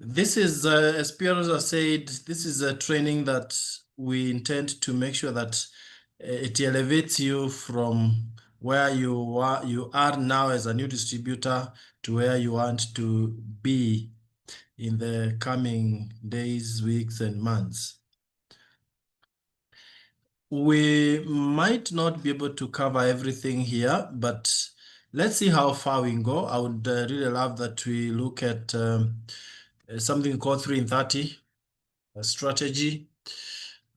This is, as Pierre said, this is a training that we intend to make sure that it elevates you from where you are now as a new distributor to where you want to be in the coming days, weeks, and months. We might not be able to cover everything here, but let's see how far we can go. I would really love that we look at something called 3 in 30 strategy,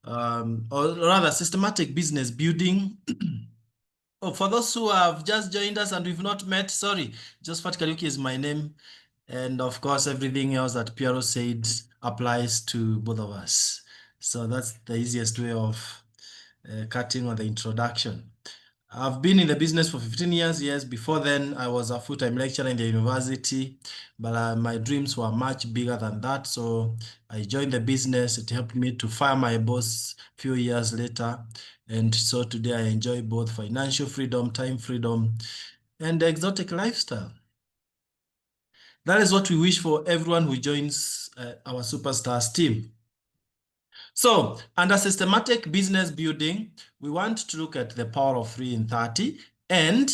or rather systematic business building. Oh, for those who have just joined us and we've not met, sorry, Josephat Kariuki is my name. And of course, everything else that Piero said applies to both of us. So that's the easiest way of cutting on the introduction. I've been in the business for 15 years. Yes, before then I was a full-time lecturer in the university, but my dreams were much bigger than that. So I joined the business. It helped me to fire my boss a few years later. And so today I enjoy both financial freedom, time freedom, and the exotic lifestyle. That is what we wish for everyone who joins our Superstars team. So under systematic business building, we want to look at the power of 3 in 30 and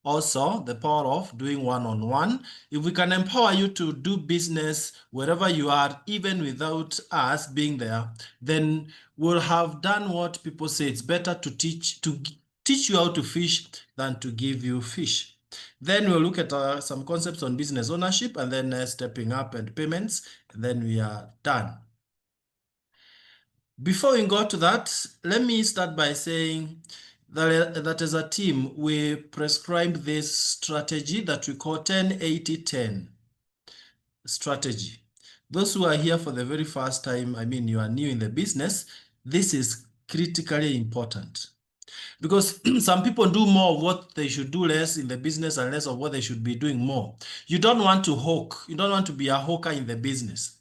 also the power of doing one-on-one. If we can empower you to do business wherever you are, even without us being there, then we'll have done what people say. It's better to teach you how to fish than to give you fish. Then we'll look at some concepts on business ownership and then stepping up and payments, and then we are done. Before we go to that, let me start by saying that as a team, we prescribe this strategy that we call 10-80-10 strategy. Those who are here for the very first time, I mean, you are new in the business, this is critically important. Because some people do more of what they should do less in the business and less of what they should be doing more. You don't want to hawk. You don't want to be a hawker in the business.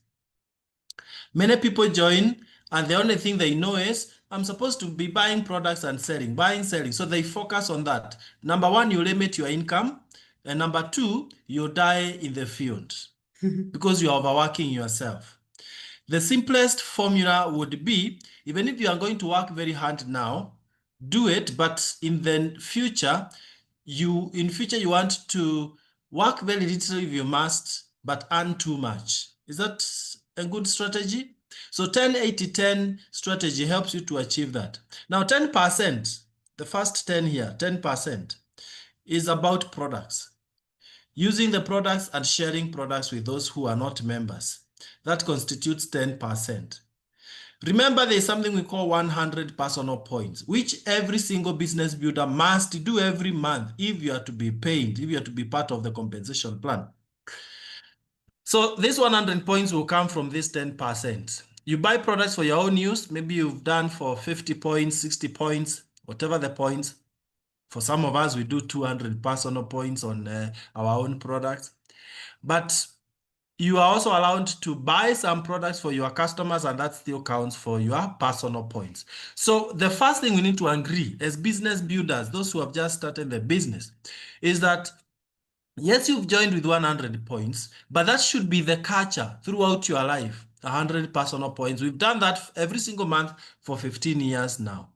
Many people join and the only thing they know is, I'm supposed to be buying products and selling, buying, selling. So they focus on that. Number one, you limit your income. And number two, you die in the field because you're overworking yourself. The simplest formula would be, even if you are going to work very hard now, do it, but in the future, you want to work very little if you must, but earn too much. Is that a good strategy? So 10-80-10 strategy helps you to achieve that. Now 10%, the first 10 here, 10% is about products. Using the products and sharing products with those who are not members. That constitutes 10%. Remember, there's something we call 100 personal points, which every single business builder must do every month if you are to be paid, if you are to be part of the compensation plan. So this 100 points will come from this 10%. You buy products for your own use. Maybe you've done for 50 points, 60 points, whatever the points. For some of us, we do 200 personal points on our own products. But you are also allowed to buy some products for your customers, and that still counts for your personal points. So the first thing we need to agree as business builders, those who have just started the business, is that yes, you've joined with 100 points, but that should be the culture throughout your life, 100 personal points. We've done that every single month for 15 years now.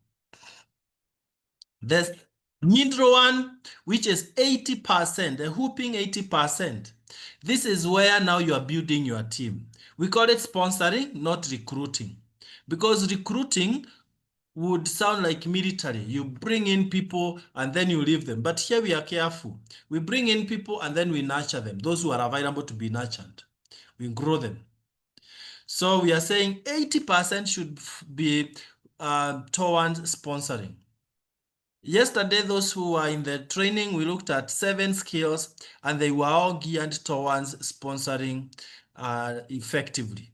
The middle one, which is 80%, a whooping 80%. This is where now you are building your team. We call it sponsoring, not recruiting. Because recruiting would sound like military. You bring in people and then you leave them. But here we are careful. We bring in people and then we nurture them. Those who are available to be nurtured. We grow them. So we are saying 80% should be towards sponsoring. Yesterday, those who were in the training, we looked at 7 skills and they were all geared towards sponsoring effectively.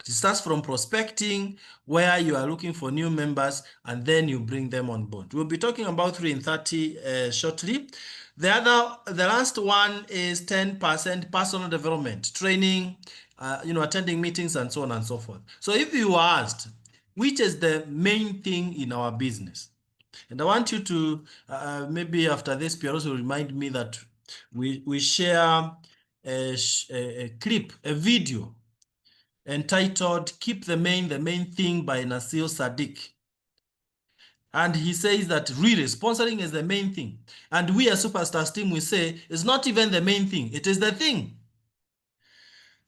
It starts from prospecting, where you are looking for new members, and then you bring them on board. We'll be talking about 3 in 30 shortly. The last one is 10% personal development, training, attending meetings and so on and so forth. So if you were asked, which is the main thing in our business? And I want you to, maybe after this, Pierre will remind me that we share a clip, a video entitled Keep the Main Thing by Nasir Sadiq. And he says that really sponsoring is the main thing. And we as Superstars team, we say it's not even the main thing, it is the thing.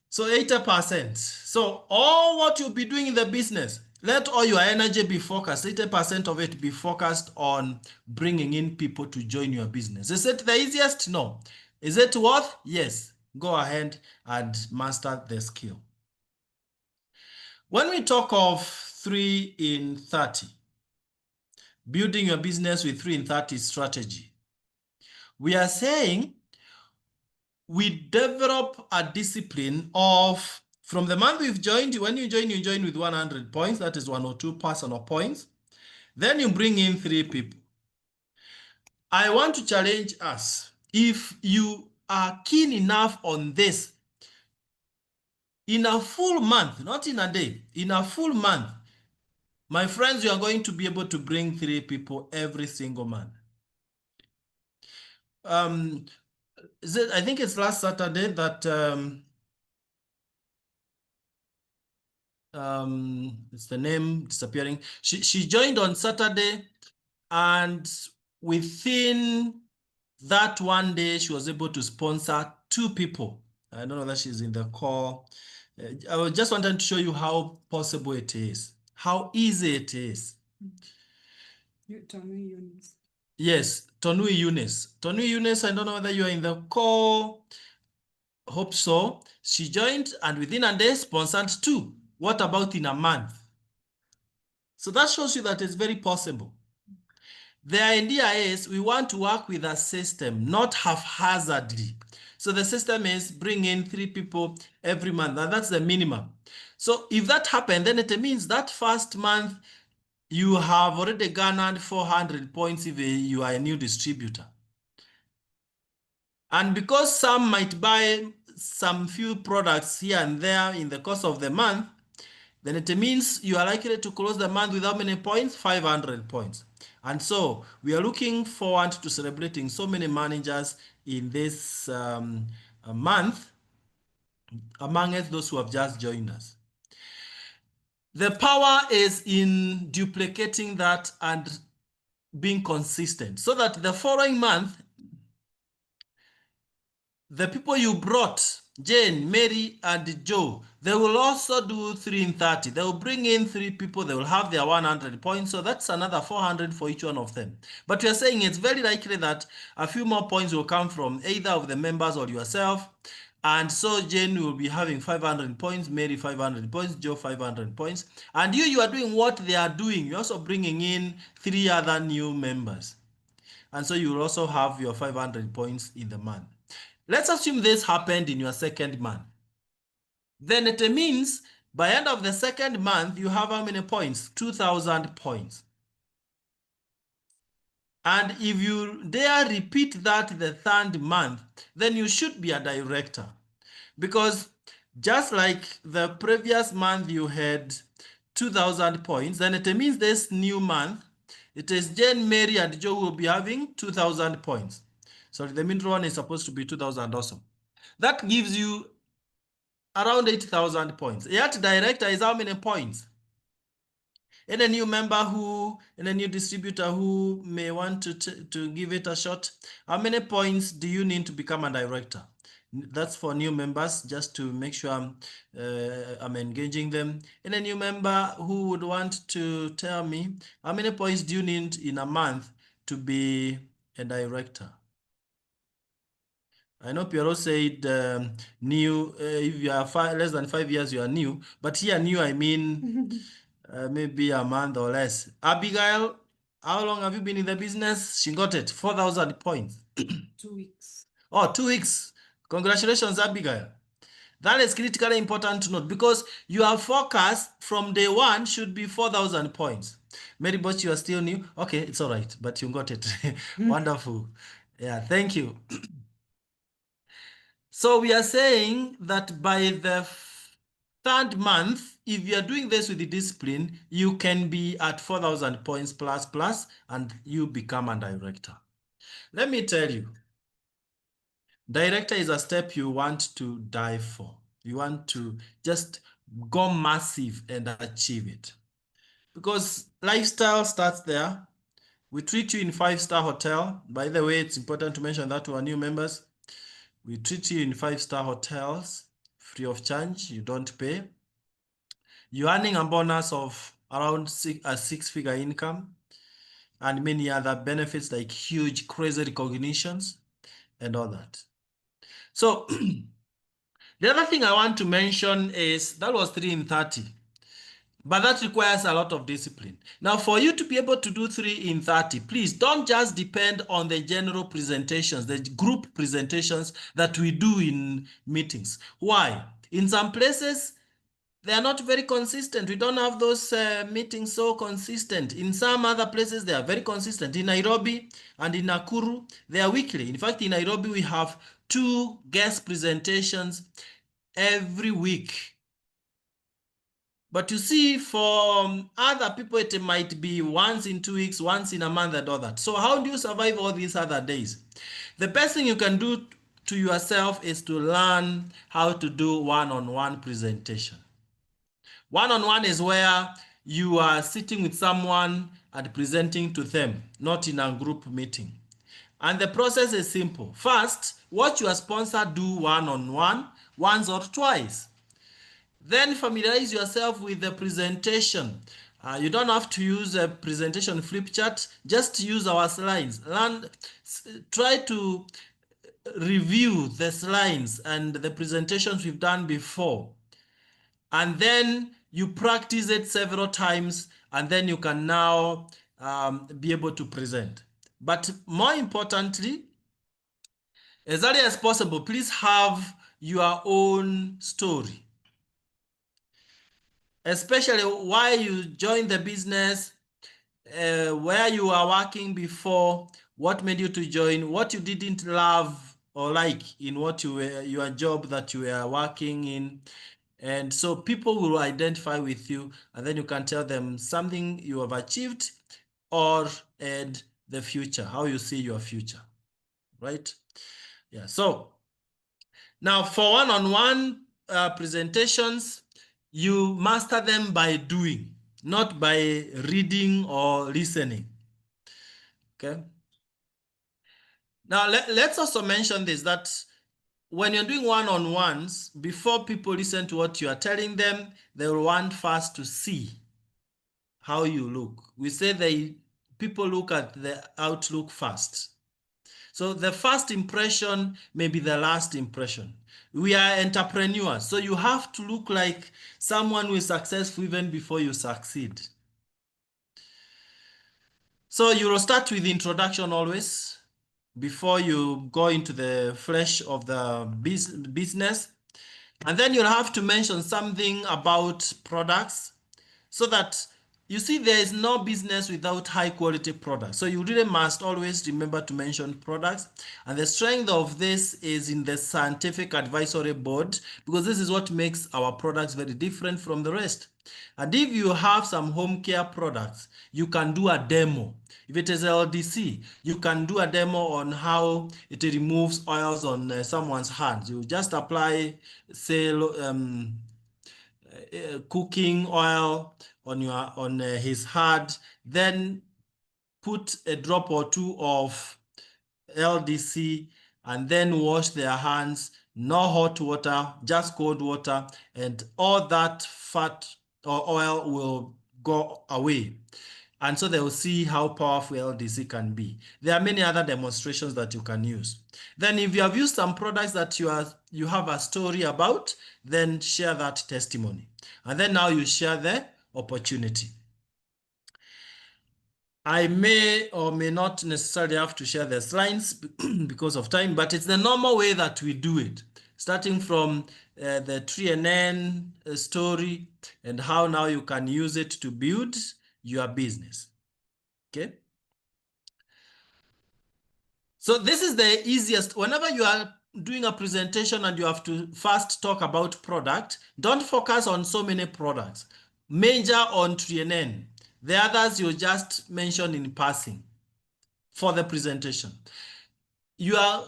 So 80%. So all what you'll be doing in the business, let all your energy be focused. 80% of it be focused on bringing in people to join your business. Is it the easiest? No. Is it worth? Yes. Go ahead and master the skill. When we talk of 3 in 30, building your business with 3 in 30 strategy, we are saying we develop a discipline of, from the month we've joined, when you join with 100 points, that is 102 personal points. Then you bring in 3 people. I want to challenge us. If you are keen enough on this, in a full month, not in a day, in a full month, my friends, you are going to be able to bring 3 people every single month. I think it's last Saturday that it's the name disappearing. She joined on Saturday, and within that one day, she was able to sponsor 2 people. I don't know that she's in the call. I just wanted to show you how possible it is, how easy it is. Tonui Eunice. Yes, Tonui Eunice. Tonui Eunice, I don't know whether you are in the call. Hope so. She joined, and within a day sponsored 2. What about in a month? So that shows you that it's very possible. The idea is we want to work with a system, not haphazardly. So the system is bring in 3 people every month, and that's the minimum. So if that happened, then it means that first month you have already garnered 400 points if you are a new distributor. And because some might buy some few products here and there in the course of the month, then it means you are likely to close the month with how many points? 500 points. And so we are looking forward to celebrating so many managers in this month, amongst those who have just joined us. The power is in duplicating that and being consistent, so that the following month, the people you brought, Jane, Mary, and Joe, they will also do 3 in 30. They will bring in 3 people. They will have their 100 points. So that's another 400 for each one of them. But we are saying it's very likely that a few more points will come from either of the members or yourself. And so Jane will be having 500 points, Mary 500 points, Joe 500 points. And you are doing what they are doing. You're also bringing in 3 other new members. And so you will also have your 500 points in the month. Let's assume this happened in your second month. Then it means by end of the second month, you have how many points? 2,000 points. And if you dare repeat that the third month, then you should be a director. Because just like the previous month you had 2,000 points, then it means this new month, it is Jane, Mary, and Joe will be having 2,000 points. So the middle one is supposed to be 2,000 also. That gives you around 8,000 points. Yet director is how many points? And a new member and a new distributor who may want to give it a shot, how many points do you need to become a director? That's for new members, just to make sure I'm engaging them. And a new member who would want to tell me, how many points do you need in a month to be a director? I know Pierrot said new, if you are less than 5 years, you are new. But here new, I mean maybe a month or less. Abigail, how long have you been in the business? She got it, 4,000 points. 2 weeks. Oh, 2 weeks. Congratulations, Abigail. That is critically important to note, because your focus from day one should be 4,000 points. Mary Bosch, you are still new. Okay, it's all right, but you got it. Wonderful. Yeah, thank you. So we are saying that by the third month, if you are doing this with the discipline, you can be at 4,000 points plus, and you become a director. Let me tell you, Director is a step you want to dive for. You want to just go massive and achieve it. Because lifestyle starts there. We treat you in 5-star hotel. By the way, it's important to mention that to our new members. We treat you in 5-star hotels free of charge. You don't pay. You're earning a bonus of around a six-figure income and many other benefits like huge crazy recognitions and all that. So the other thing I want to mention is that was 3 in 30. But that requires a lot of discipline. Now, for you to be able to do 3 in 30, please don't just depend on the general presentations, the group presentations that we do in meetings. Why? In some places, they are not very consistent. We don't have those meetings so consistent. In some other places, they are very consistent. In Nairobi and in Nakuru, they are weekly. In fact, in Nairobi, we have 2 guest presentations every week. But you see, for other people, it might be once in 2 weeks, once in a month and all that. So how do you survive all these other days? The best thing you can do to yourself is to learn how to do one-on-one presentation. One-on-one is where you are sitting with someone and presenting to them, not in a group meeting. And the process is simple. First, watch your sponsor do one-on-one once or twice. Then familiarize yourself with the presentation. You don't have to use a presentation flip chart. Just use our slides. Try to review the slides and the presentations we've done before. And then you practice it several times, and then you can now be able to present. But more importantly, as early as possible, please have your own story. Especially why you joined the business, where you were working before, what made you to join, what you didn't love or like in what your job that you were working in. And so people will identify with you, and then you can tell them something you have achieved or and the future, how you see your future, right? Yeah, so now for one-on-one presentations, you master them by doing, not by reading or listening. Okay. Now let's also mention this, that when you're doing one-on-ones, before people listen to what you are telling them, they will want first to see how you look. We say people look at the outlook first. So the first impression may be the last impression. We are entrepreneurs, so you have to look like someone who is successful even before you succeed. So you will start with introduction always before you go into the flesh of the business. And then you'll have to mention something about products, so that you see there is no business without high quality products. So you really must always remember to mention products. And the strength of this is in the scientific advisory board, because this is what makes our products very different from the rest. And if you have some home care products, you can do a demo. If it is LDC, you can do a demo on how it removes oils on someone's hands. You just apply, say, cooking oil on his hand, then put a drop or two of LDC, and then wash their hands. No hot water, just cold water, and all that fat or oil will go away. And so they will see how powerful LDC can be. There are many other demonstrations that you can use. Then if you have used some products that you have a story about, then share that testimony. And then now you share the opportunity. I may or may not necessarily have to share the slides because of time, but it's the normal way that we do it, starting from the tree and N story and how now you can use it to build your business. Okay. So this is the easiest. Whenever you are doing a presentation and you have to first talk about product, don't focus on so many products. Major on tree and N. The others you just mention in passing for the presentation. You are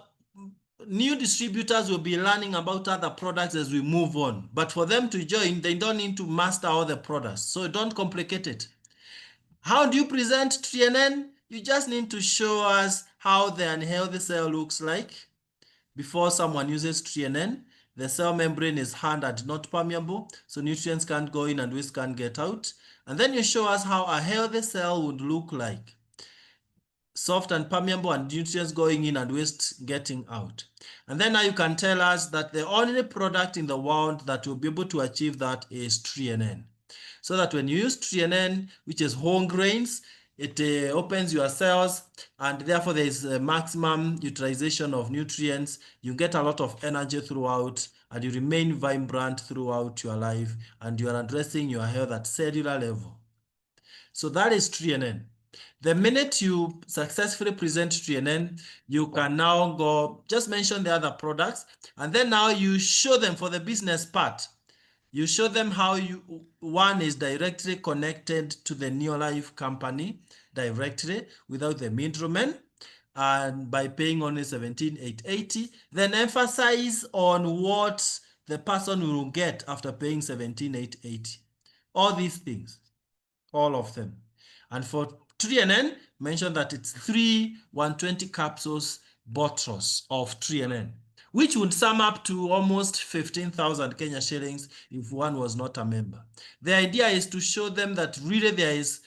new distributors will be learning about other products as we move on. But for them to join, they don't need to master all the products. So don't complicate it. How do you present TNN? You just need to show us how the unhealthy cell looks like. Before someone uses TNN, the cell membrane is hard and not permeable, so nutrients can't go in and waste can't get out. And then you show us how a healthy cell would look like. Soft and permeable and nutrients going in and waste getting out. And then now you can tell us that the only product in the world that will be able to achieve that is TNN. So that when you use TNN, which is whole grains, it opens your cells and therefore there is a maximum utilization of nutrients. You get a lot of energy throughout and you remain vibrant throughout your life and you are addressing your health at cellular level. So that is TNN. The minute you successfully present TNN, you can now go, just mention the other products, and then now you show them for the business part. You show them how one is directly connected to the Neolife company directly without the middleman and by paying only 17,880. Then emphasize on what the person will get after paying 17,880. All these things, all of them. And for TNN, mention that it's 3 120 capsules bottles of TNN, which would sum up to almost 15,000 Kenya shillings if one was not a member. The idea is to show them that really there is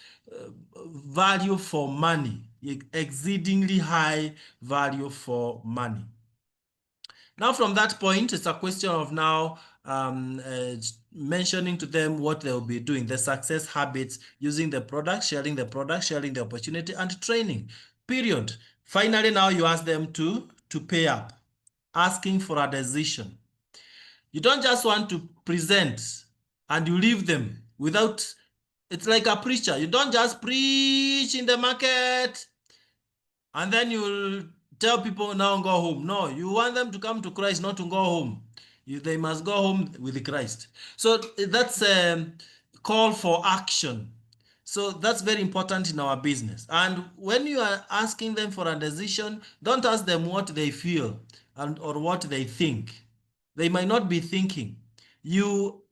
value for money, exceedingly high value for money. Now, from that point, it's a question of now mentioning to them what they'll be doing, the success habits, using the product, sharing the opportunity, and training, period. Finally, now you ask them to pay up, asking for a decision. You don't just want to present and you leave them without, it's like a preacher. You don't just preach in the market and then you'll tell people now go home. No, you want them to come to Christ, not to go home. They must go home with Christ. So that's a call for action. So that's very important in our business. And when you are asking them for a decision, don't ask them what they feel or what they think. They might not be thinking. You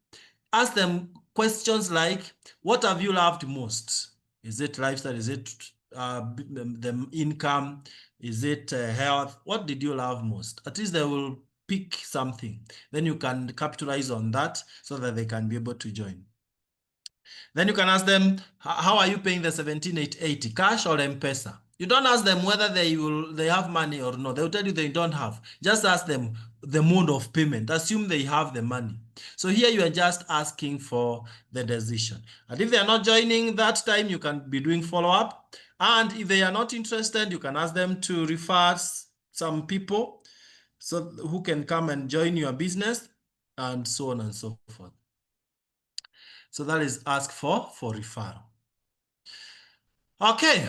ask them questions like, what have you loved most? Is it lifestyle? Is it the income? Is it health? What did you love most? At least they will pick something. Then you can capitalize on that so that they can be able to join. Then you can ask them, how are you paying the 17,880, cash or M-Pesa? You don't ask them whether they have money or not. They'll tell you they don't have. Just ask them the mode of payment. Assume they have the money. So here you are just asking for the decision. And if they are not joining that time, you can be doing follow-up. And if they are not interested, you can ask them to refer some people who can come and join your business and so on and so forth. So that is ask for referral. Okay.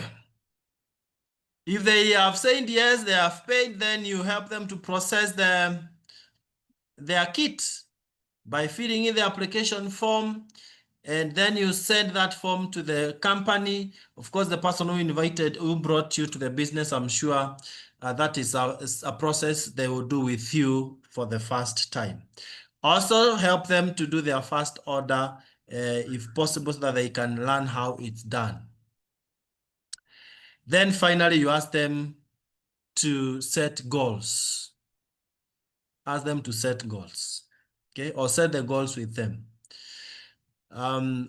If they have said yes, they have paid, then you help them to process their kit by filling in the application form, and then you send that form to the company. Of course, the person who brought you to the business, I'm sure that is a process they will do with you for the first time. Also help them to do their first order if possible so that they can learn how it's done. Then finally, you ask them to set goals. Ask them to set goals, okay? Or set the goals with them.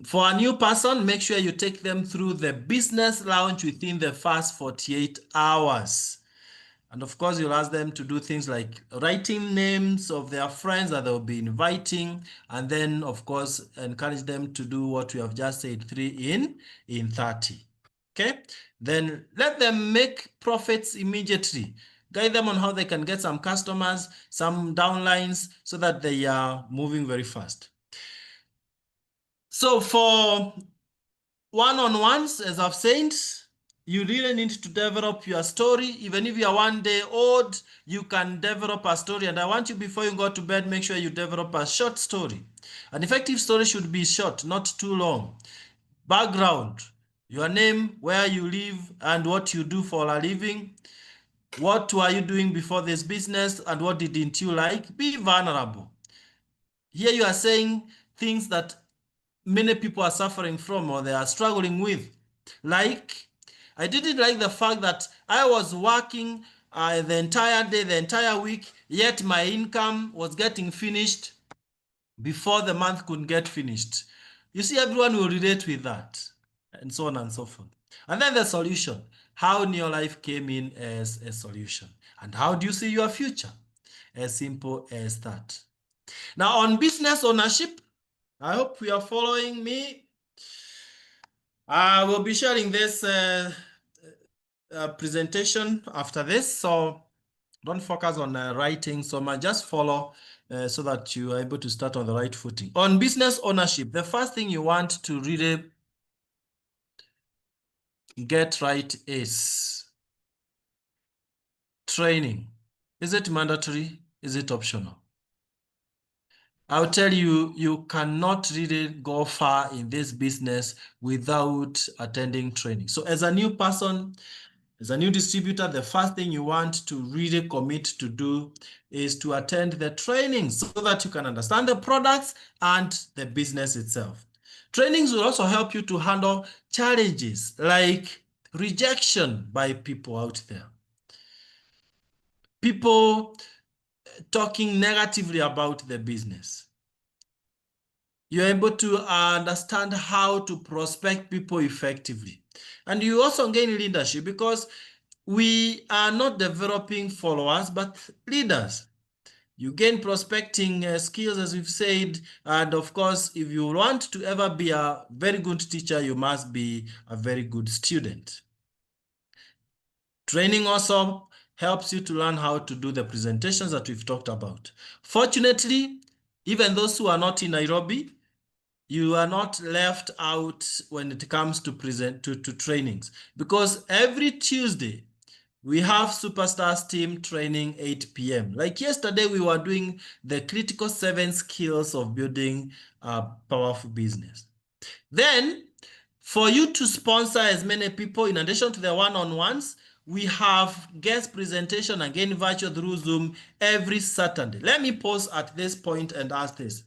For a new person, make sure you take them through the business lounge within the first 48 hours. And of course, you'll ask them to do things like writing names of their friends that they'll be inviting. And then, of course, encourage them to do what we have just said, 3 in 30. Okay? Then let them make profits immediately. Guide them on how they can get some customers, some downlines, so that they are moving very fast. So for one-on-ones, as I've said, you really need to develop your story. Even if you are 1 day old, you can develop a story. And I want you, before you go to bed, make sure you develop a short story. An effective story should be short, not too long. Background, your name, where you live, and what you do for a living. What were you doing before this business and what didn't you like? Be vulnerable. Here you are saying things that many people are suffering from or they are struggling with. Like, I didn't like the fact that I was working the entire day, the entire week, yet my income was getting finished before the month could get finished. You see, everyone will relate with that, and so on and so forth. And then the solution, how your life came in as a solution, and how do you see your future? As simple as that. Now, on business ownership, I hope you are following me. I will be sharing this presentation after this, so don't focus on writing so much, just follow so that you are able to start on the right footing. On business ownership, the first thing you want to really get right is training. Is it mandatory? Is it optional? I'll tell you, you cannot really go far in this business without attending training. So as a new person, as a new distributor, the first thing you want to really commit to do is to attend the training so that you can understand the products and the business itself. Trainings will also help you to handle challenges like rejection by people out there. People talking negatively about the business. You're able to understand how to prospect people effectively. And you also gain leadership because we are not developing followers, but leaders. You gain prospecting skills, as we've said. And of course, if you want to ever be a very good teacher, you must be a very good student. Training also helps you to learn how to do the presentations that we've talked about. Fortunately, even those who are not in Nairobi, you are not left out when it comes to trainings, because every Tuesday we have Superstars team training 8 p.m. Like yesterday, we were doing the critical 7 skills of building a powerful business. Then, for you to sponsor as many people, in addition to the one-on-ones, we have guest presentation again virtual through Zoom every Saturday. Let me pause at this point and ask this.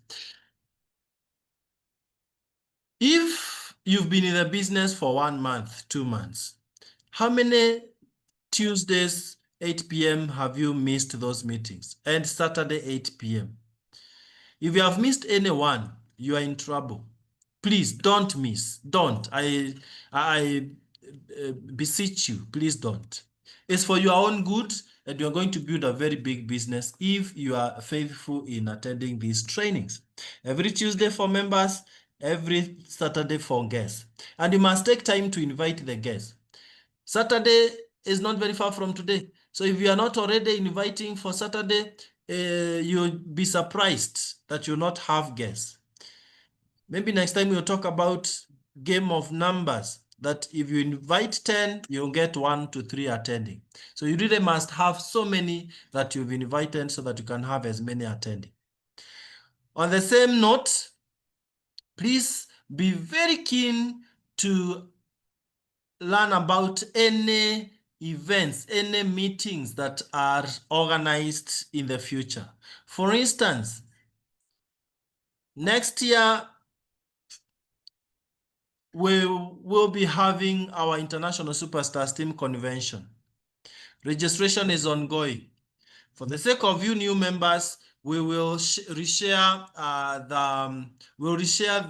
If you've been in the business for 1 month, 2 months, how many Tuesdays 8 p.m. have you missed those meetings? And Saturday 8 p.m. If you have missed any one, you are in trouble. Please don't miss. Don't. I beseech you, please don't. It's for your own good, and you're going to build a very big business if you are faithful in attending these trainings. Every Tuesday for members, every Saturday for guests. And you must take time to invite the guests. Saturday is not very far from today. So if you are not already inviting for Saturday, you'll be surprised that you'll not have guests. Maybe next time we'll talk about game of numbers, that if you invite 10, you'll get 1 to 3 attending. So you really must have so many that you've invited so that you can have as many attending. On the same note, please be very keen to learn about any events, any meetings that are organized in the future. For instance, next year, we will be having our International Superstars Team Convention. Registration is ongoing. For the sake of you new members, we will reshare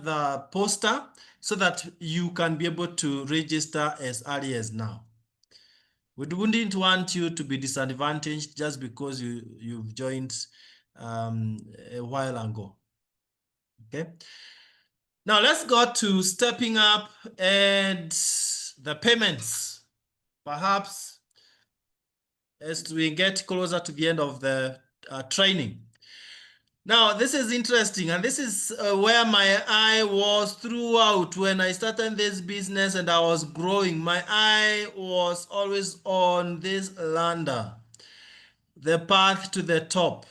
the poster so that you can be able to register as early as now. We wouldn't want you to be disadvantaged just because you've joined a while ago. Okay. Now let's go to stepping up and the payments. Perhaps as we get closer to the end of the training. Now, this is interesting, and this is where my eye was throughout when I started this business and I was growing. My eye was always on this lander, the path to the top.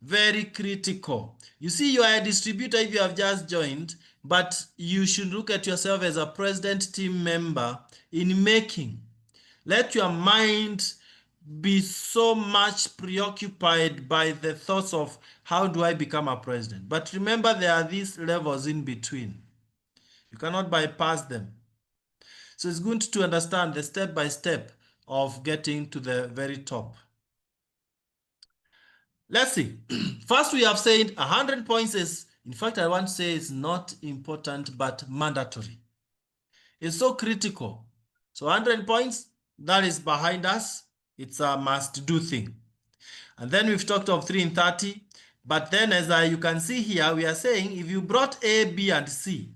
Very critical. You see, you are a distributor if you have just joined, but you should look at yourself as a president team member in making. Let your mind be so much preoccupied by the thoughts of how do I become a president. But remember, there are these levels in between. You cannot bypass them. So it's good to understand the step by step of getting to the very top. Let's see. First, we have said 100 points is, in fact, I want to say it's not important, but mandatory. It's so critical. So 100 points, that is behind us. It's a must-do thing. And then we've talked of 3 in 30. But then as you can see here, we are saying if you brought A, B, and C,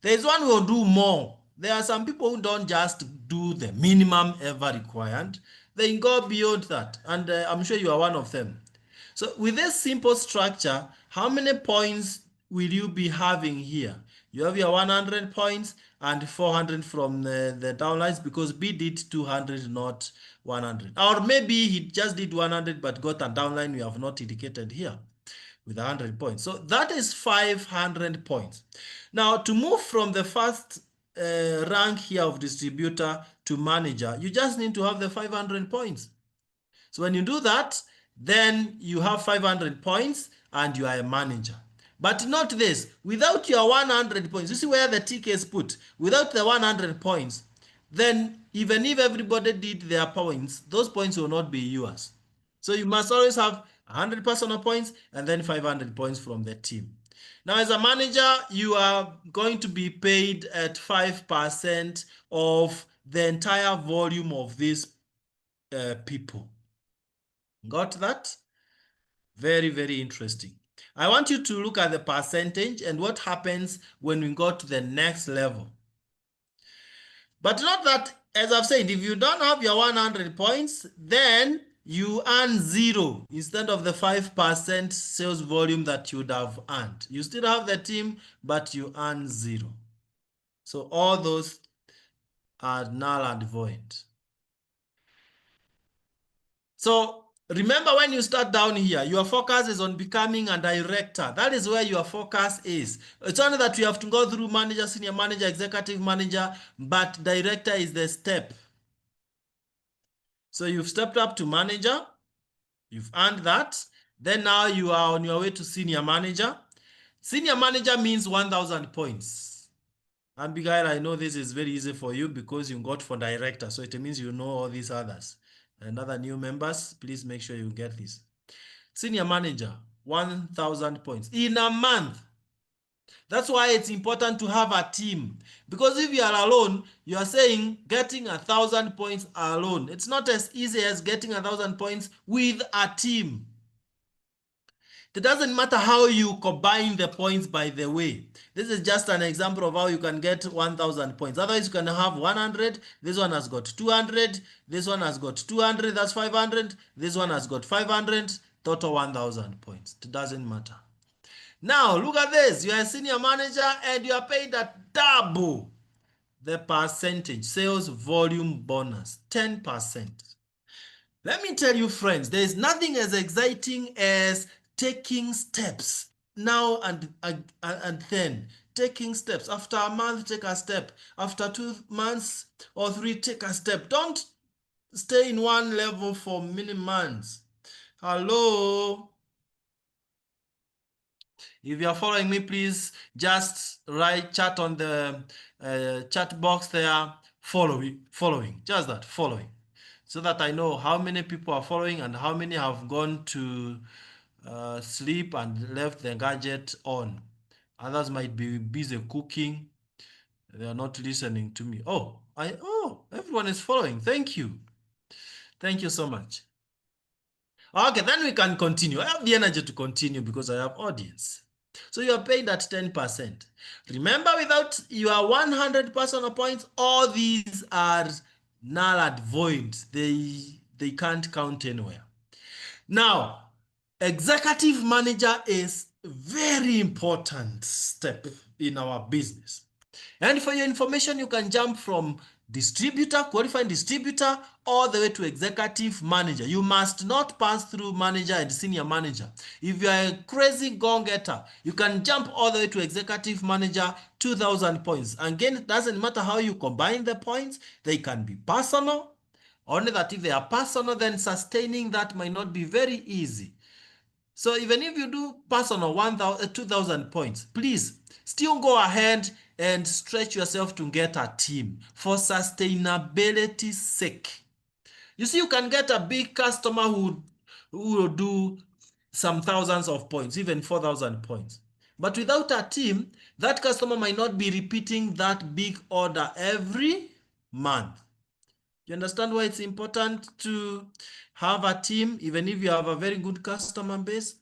there's one who will do more. There are some people who don't just do the minimum ever required. They go beyond that. And I'm sure you are one of them. So with this simple structure, how many points will you be having here? You have your 100 points and 400 from the downlines because B did 200, not 100. Or maybe he just did 100 but got a downline we have not indicated here with 100 points. So that is 500 points. Now to move from the first rank here of distributor to manager, you just need to have the 500 points. So when you do that, then you have 500 points and you are a manager. But not this. Without your 100 points, you see where the tick is put. Without the 100 points, then even if everybody did their points, those points will not be yours. So you must always have 100 personal points and then 500 points from the team. Now, as a manager, you are going to be paid at 5% of the entire volume of these people. Got that? Very, very interesting. I want you to look at the percentage and what happens when we go to the next level. But not that, as I've said, if you don't have your 100 points, then you earn 0 instead of the 5% sales volume that you would have earned. You still have the team, but you earn 0. So all those are null and void. So remember, when you start down here, your focus is on becoming a director. That is where your focus is. It's only that we have to go through manager, senior manager, executive manager, but director is the step. So you've stepped up to manager, you've earned that. Then now you are on your way to senior manager. Senior manager means 1,000 points. And Abigail, I know this is very easy for you because you got for director. So it means you know all these others. And other new members, please make sure you get this. Senior manager, 1,000 points in a month. That's why it's important to have a team. Because if you are alone, you are saying getting 1,000 points alone. It's not as easy as getting 1,000 points with a team. It doesn't matter how you combine the points, by the way. This is just an example of how you can get 1,000 points. Otherwise, you can have 100. This one has got 200. This one has got 200. That's 500. This one has got 500. Total 1,000 points. It doesn't matter. Now, look at this. You are a senior manager and you are paid at double the percentage sales volume bonus, 10%. Let me tell you, friends, there is nothing as exciting as taking steps now and then. Taking steps. After a month, take a step. After 2 months or 3, take a step. Don't stay in one level for many months. Hello? If you are following me, please just write chat on the chat box there. Following. Just that, following. So that I know how many people are following and how many have gone to sleep and left the gadget on. Others might be busy cooking. They are not listening to me. Oh, everyone is following. Thank you. Thank you so much. Okay, then we can continue. I have the energy to continue because I have audience. So you are paid at 10%. Remember, without your 100 personal points, all these are null and void. They can't count anywhere. Now, executive manager is very important step in our business. And for your information, you can jump from distributor, qualifying distributor, all the way to executive manager. You must not pass through manager and senior manager. If you are a crazy go-getter, you can jump all the way to executive manager, 2,000 points. Again, it doesn't matter how you combine the points. They can be personal Only that if they are personal, then sustaining that might not be very easy. So even if you do personal 1,000, 2,000 points, please still go ahead and stretch yourself to get a team for sustainability's sake. You see, you can get a big customer who will do some thousands of points, even 4,000 points. But without a team, that customer might not be repeating that big order every month. You understand why it's important to have a team, even if you have a very good customer base?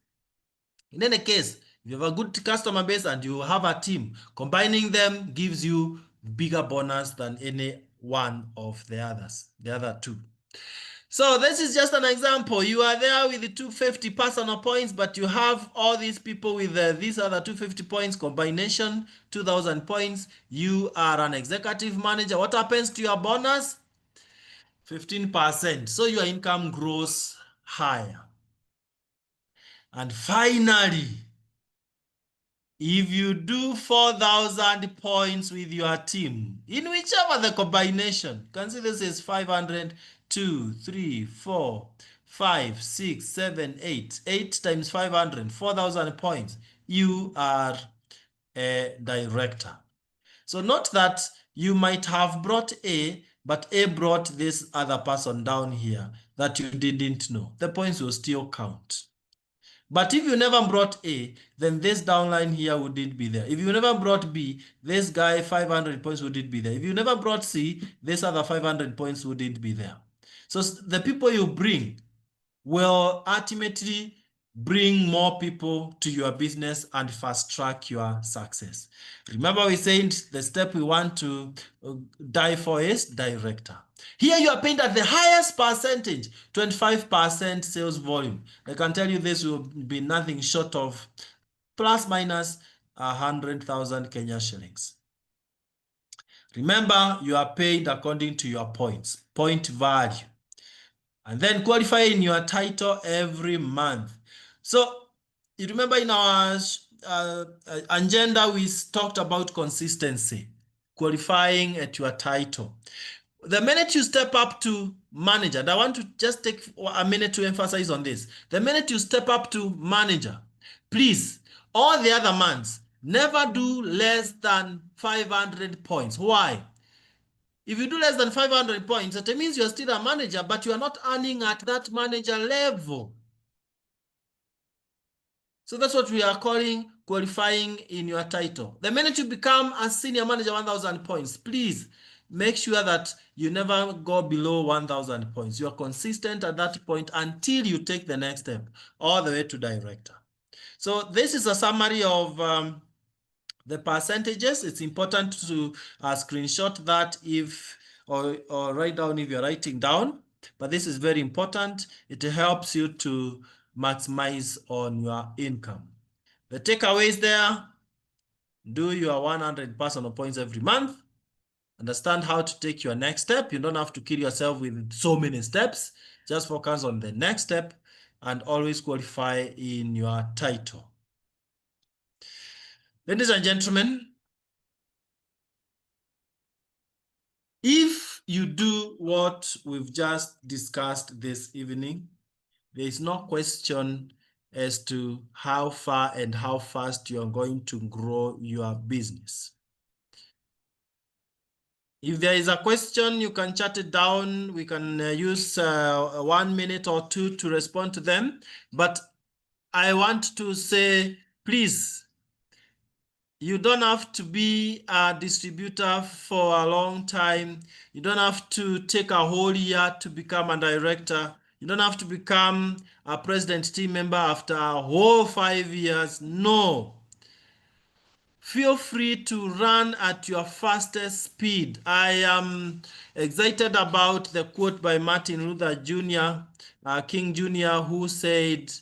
In any case, if you have a good customer base and you have a team, combining them gives you bigger bonus than any one of the other two. So this is just an example. You are there with the 250 personal points, but you have all these people with these other 250 points, combination 2,000 points. You are an executive manager. What happens to your bonus? 15%. So your income grows higher. And finally, if you do 4,000 points with your team, in whichever the combination, you can see this is 500, 2, 3, 4, 5, 6, 7, 8. 8 times 500, 4,000 points. You are a director. So note that you might have brought A, but A brought this other person down here that you didn't know. The points will still count. But if you never brought A, then this downline here wouldn't be there. If you never brought B, this guy 500 points wouldn't be there. If you never brought C, this other 500 points wouldn't be there. So the people you bring will ultimately bring more people to your business and fast track your success. Remember, we said the step we want to die for is director. Here you are paid at the highest percentage, 25% sales volume. I can tell you this will be nothing short of plus minus 100,000 Kenya shillings. Remember, you are paid according to your points, point value. And then qualifying your title every month. So you remember in our agenda, we talked about consistency, qualifying at your title. The minute you step up to manager, and I want to just take a minute to emphasize on this. The minute you step up to manager, please, all the other months, never do less than 500 points. Why? If you do less than 500 points, that means you're still a manager, but you are not earning at that manager level. So that's what we are calling qualifying in your title. The minute you become a senior manager, 1,000 points, please make sure that you never go below 1,000 points. You are consistent at that point until you take the next step, all the way to director. So this is a summary of the percentages. It's important to screenshot that or write down if you're writing down, but this is very important. It helps you to maximize on your income. The takeaways there: do your 100 personal points every month. Understand how to take your next step. You don't have to kill yourself with so many steps. Just focus on the next step and always qualify in your title. Ladies and gentlemen, if you do what we've just discussed this evening, there is no question as to how far and how fast you are going to grow your business. If there is a question, you can chat it down. We can use 1 minute or 2 to respond to them. But I want to say, please, you don't have to be a distributor for a long time. You don't have to take a whole year to become a director. You don't have to become a president team member after a whole 5 years. No. Feel free to run at your fastest speed. I am excited about the quote by Martin Luther Jr., King Jr., who said,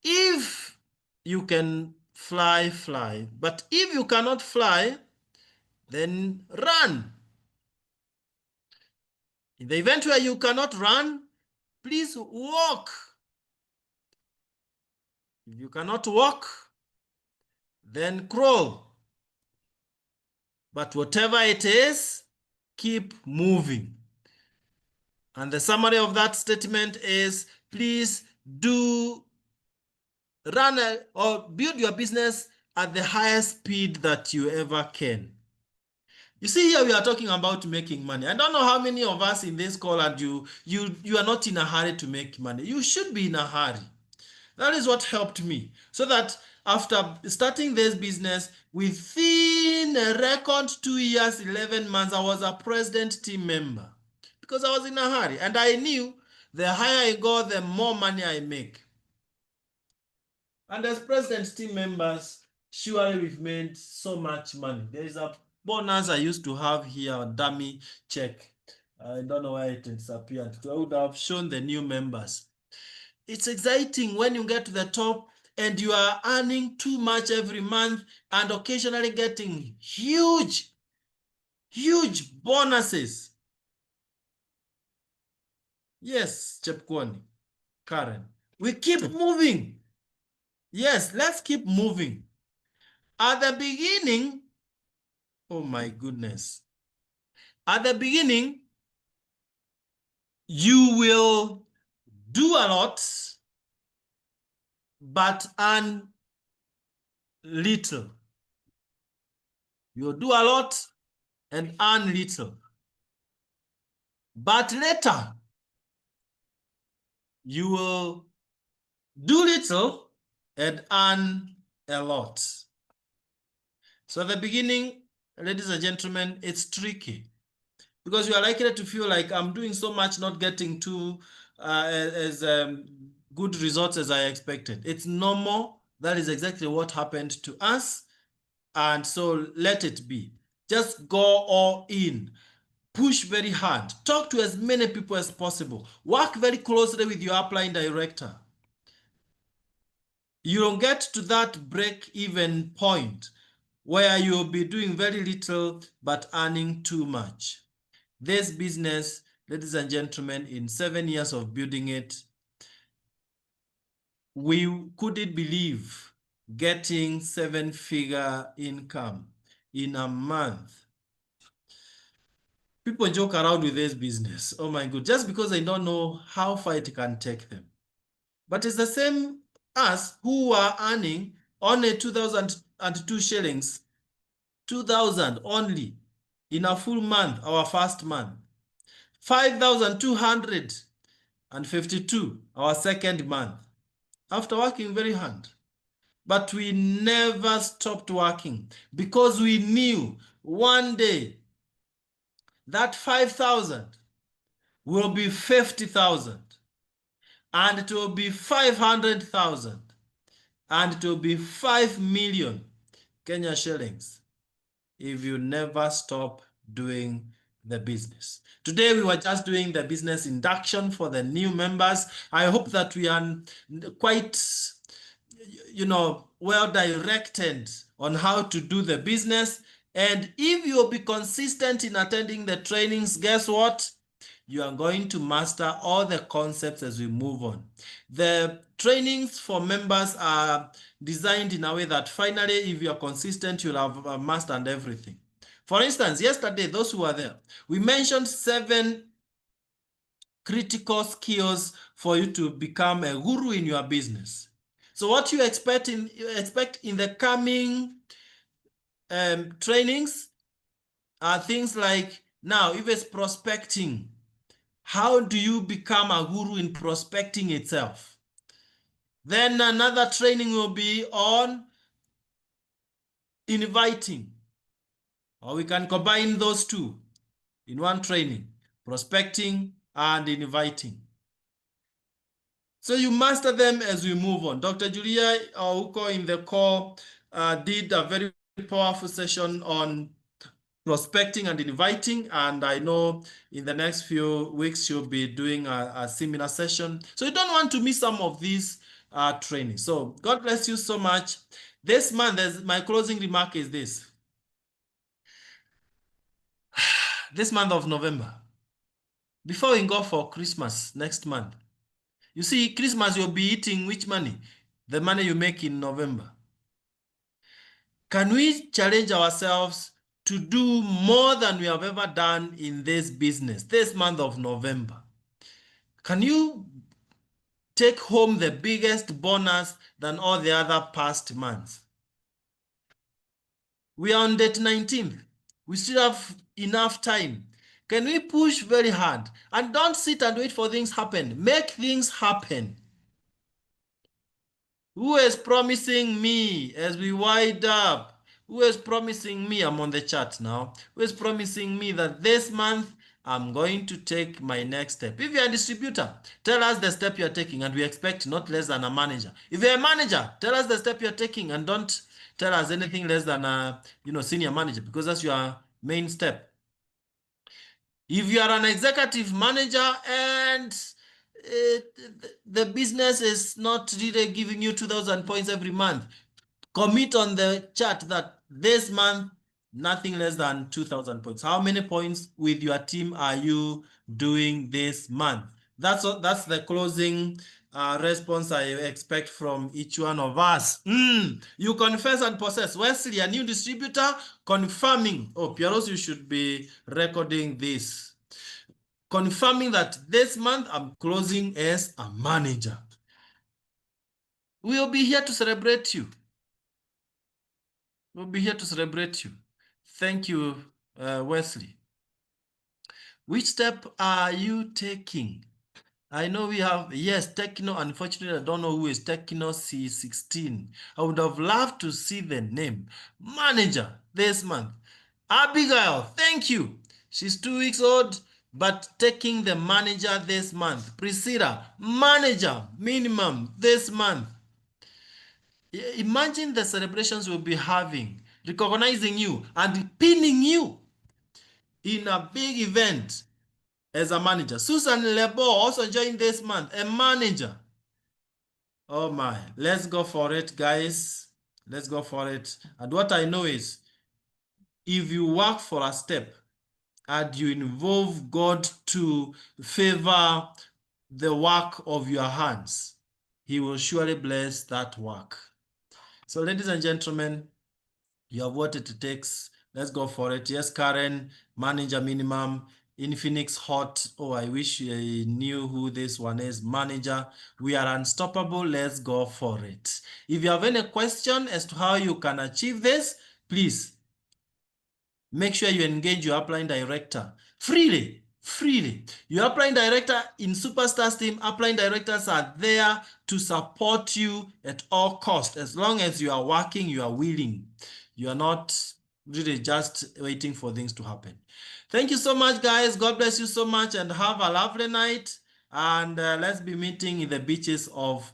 if you can fly, fly. But if you cannot fly, then run. In the event where you cannot run, please walk. If you cannot walk, then crawl. But whatever it is, keep moving. And the summary of that statement is, please do run or build your business at the highest speed that you ever can. You see, here we are talking about making money. I don't know how many of us in this call and you are not in a hurry to make money. You should be in a hurry. That is what helped me. So that after starting this business, within a record 2 years, 11 months, I was a president team member because I was in a hurry. And I knew the higher I go, the more money I make. And as president team members, surely we've made so much money. There is a bonus I used to have here, a dummy check. I don't know why it disappeared. I would have shown the new members. It's exciting when you get to the top and you are earning too much every month and occasionally getting huge bonuses. Yes, Chepkwani, Karen. We keep moving. Yes, let's keep moving. At the beginning, oh my goodness. At the beginning, you will do a lot, but earn little. You'll do a lot and earn little. But later, you will do little and earn a lot. So at the beginning, ladies and gentlemen, it's tricky because you are likely to feel like I'm doing so much, not getting too as good results as I expected. It's normal. That is exactly what happened to us. And so let it be. Just go all in. Push very hard. Talk to as many people as possible. Work very closely with your upline director. You'll get to that break-even point where you'll be doing very little but earning too much. This business, ladies and gentlemen, in 7 years of building it, we couldn't believe getting 7-figure income in a month. People joke around with this business. Oh my God, just because I don't know how far it can take them. But it's the same us who are earning only 2,002 shillings, 2,000 only in a full month, our first month. 5,252 our second month after working very hard. But we never stopped working because we knew one day that 5,000 will be 50,000 and it will be 500,000 and it will be 5 million Kenya shillings if you never stop doing the business. Today, we were just doing the business induction for the new members. I hope that we are quite, well directed on how to do the business. And if you'll be consistent in attending the trainings, guess what? You are going to master all the concepts as we move on. The trainings for members are designed in a way that finally, if you are consistent, you'll have mastered everything. For instance, yesterday, those who were there, we mentioned 7 critical skills for you to become a guru in your business. So what you expect in the coming trainings are things like, now, if it's prospecting, how do you become a guru in prospecting itself? Then another training will be on inviting, or we can combine those two in one training, prospecting and inviting. So you master them as we move on. Dr. Julia Auko in the call did a very powerful session on prospecting and inviting, and I know in the next few weeks she'll be doing a similar session. So you don't want to miss some of these trainings. So God bless you so much. This month, my closing remark is this. This month of November, before we go for Christmas next month, you see, Christmas you'll be eating which money? The money you make in November. Can we challenge ourselves to do more than we have ever done in this business, this month of November? Can you take home the biggest bonus than all the other past months? We are on date 19th. We still have enough time. Can we push very hard? And don't sit and wait for things happen. Make things happen. Who is promising me as we wind up? Who is promising me? I'm on the chat now. Who is promising me that this month I'm going to take my next step? If you're a distributor, tell us the step you're taking, and we expect not less than a manager. If you're a manager, tell us the step you're taking, and don't tell us anything less than a senior manager, because that's your main step. If you are an executive manager and the business is not really giving you 2,000 points every month, commit on the chat that this month, nothing less than 2,000 points. How many points with your team are you doing this month? That's the closing response I expect from each one of us. You confess and possess. Wesley, a new distributor, confirming. Oh, Pieros, you should be recording this. Confirming that this month I'm closing as a manager. We'll be here to celebrate you. We'll be here to celebrate you. Thank you, Wesley. Which step are you taking? I know we have, yes, Techno. Unfortunately, I don't know who is Techno C16. I would have loved to see the name. Manager this month. Abigail, thank you. She's 2 weeks old, but taking the manager this month. Priscilla, manager minimum this month. Imagine the celebrations we'll be having, recognizing you and pinning you in a big event as a manager. Susan Lebo also joined this month, a manager. Oh my, let's go for it, guys. Let's go for it. And what I know is, if you work for a step and you involve God to favor the work of your hands, He will surely bless that work. So, ladies and gentlemen, you have what it takes. Let's go for it. Yes, Karen, manager minimum. Infinix Hot. Oh, I wish I knew who this one is. Manager. We are unstoppable. Let's go for it. If you have any question as to how you can achieve this, please make sure you engage your upline director freely. Your upline director in Superstars team, upline directors are there to support you at all costs. As long as you are working, you are willing. You are not really just waiting for things to happen. Thank you so much, guys. God bless you so much and have a lovely night. And let's be meeting in the beaches of